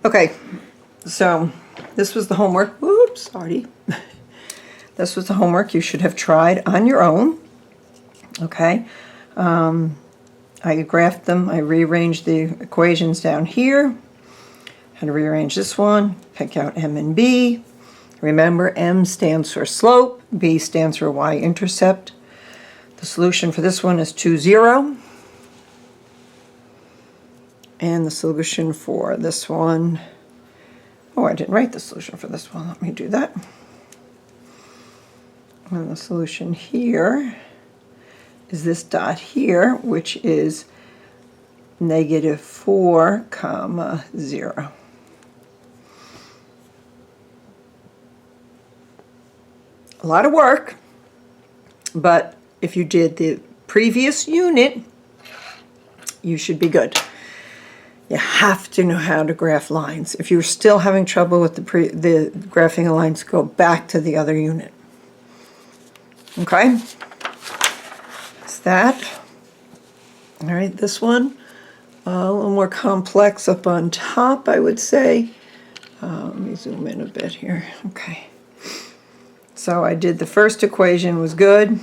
Okay, so this was the homework. Whoops, sorry. This was the homework you should have tried on your own. Okay, I graphed them. I rearranged the equations down here. Had to rearrange this one, pick out M and B. Remember, M stands for slope, B stands for y-intercept. The solution for this one is 2, 0. And the solution for this one, oh, I didn't write the solution for this one. Let me do that. And the solution here is this dot here, which is -4, 0. A lot of work, but if you did the previous unit, you should be good. You have to know how to graph lines. If you're still having trouble with the graphing of lines, go back to the other unit. Okay? That's that. All right, this one, a little more complex up on top, I would say. Let me zoom in a bit here. Okay. So I did the first equation, was good.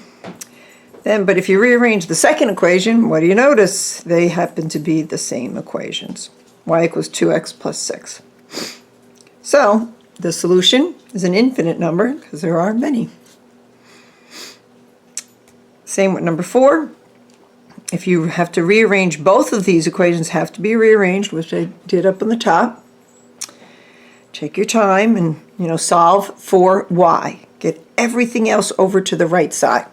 But if you rearrange the second equation, what do you notice? They happen to be the same equations. Y equals 2x plus 6. So the solution is an infinite number because there are many. Same with number 4. If you have to rearrange, both of these equations have to be rearranged, which I did up on the top. Take your time and, solve for y. Get everything else over to the right side.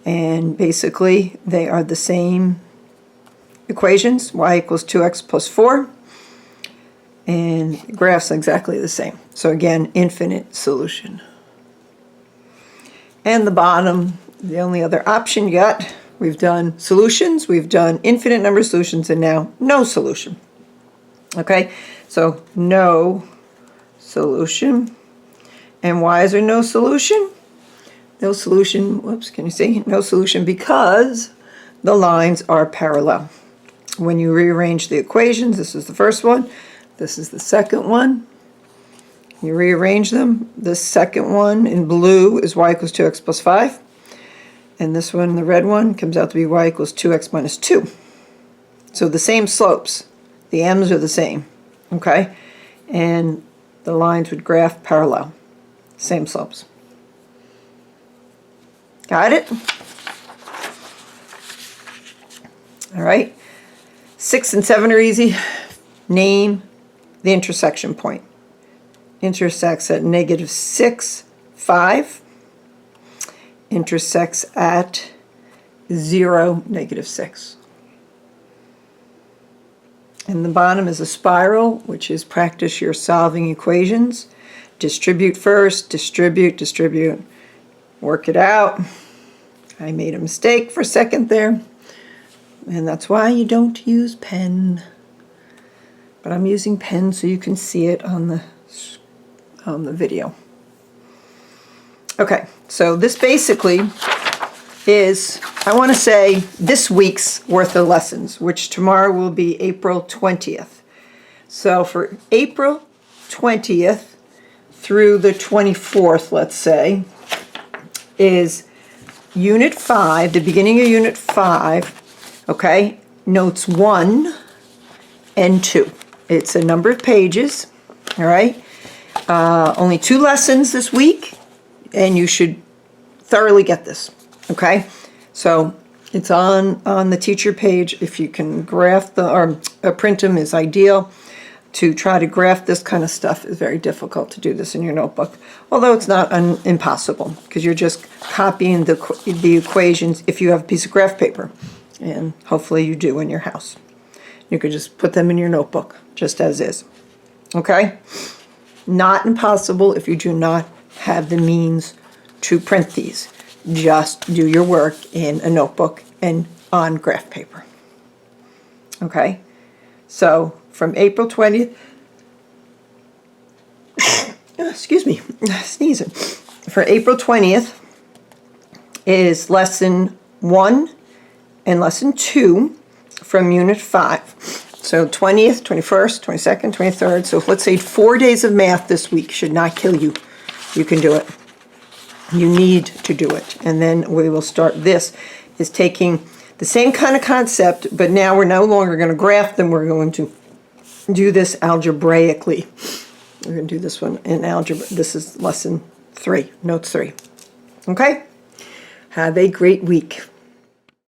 And basically, they are the same equations. Y equals 2x plus 4. And the graph's exactly the same. So again, infinite solution. And the bottom, the only other option you got, we've done solutions, we've done infinite number of solutions, and now no solution. Okay, so no solution. And why is there no solution? No solution, whoops, can you see? No solution because the lines are parallel. When you rearrange the equations, this is the first one, this is the second one. You rearrange them. The second one in blue is y equals 2x plus 5. And this one, the red one, comes out to be y equals 2x minus 2. So the same slopes. The m's are the same, okay? And the lines would graph parallel. Same slopes. Got it? All right. 6 and 7 are easy. Name the intersection point. Intersects at -6, 5. Intersects at 0, -6. And the bottom is a spiral, which is practice your solving equations. Distribute first, distribute, distribute. Work it out. I made a mistake for a second there, and that's why you don't use pen. But I'm using pen so you can see it on the video. Okay, so this basically is, I want to say, this week's worth of lessons, which tomorrow will be April 20th. So for April 20th through the 24th, let's say, is Unit 5, the beginning of Unit 5, okay, Notes 1 and 2. It's a number of pages, all right? Only 2 lessons this week, and you should thoroughly get this, okay? So it's on the teacher page. If you can graph or print them is ideal. To try to graph this kind of stuff is very difficult to do this in your notebook, although it's not impossible because you're just copying the equations if you have a piece of graph paper, and hopefully you do in your house. You could just put them in your notebook just as is. Okay? Not impossible if you do not have the means to print these. Just do your work in a notebook and on graph paper. Okay? So from April 20th, excuse me, sneezing. For April 20th is Lesson 1 and Lesson 2 from Unit 5. So 20th, 21st, 22nd, 23rd. So let's say 4 days of math this week should not kill you. You can do it. You need to do it. And then we will start. This is taking the same kind of concept, but now we're no longer going to graph them. We're going to do this algebraically. We're going to do this one in algebra. This is lesson 3, notes 3. Okay? Have a great week.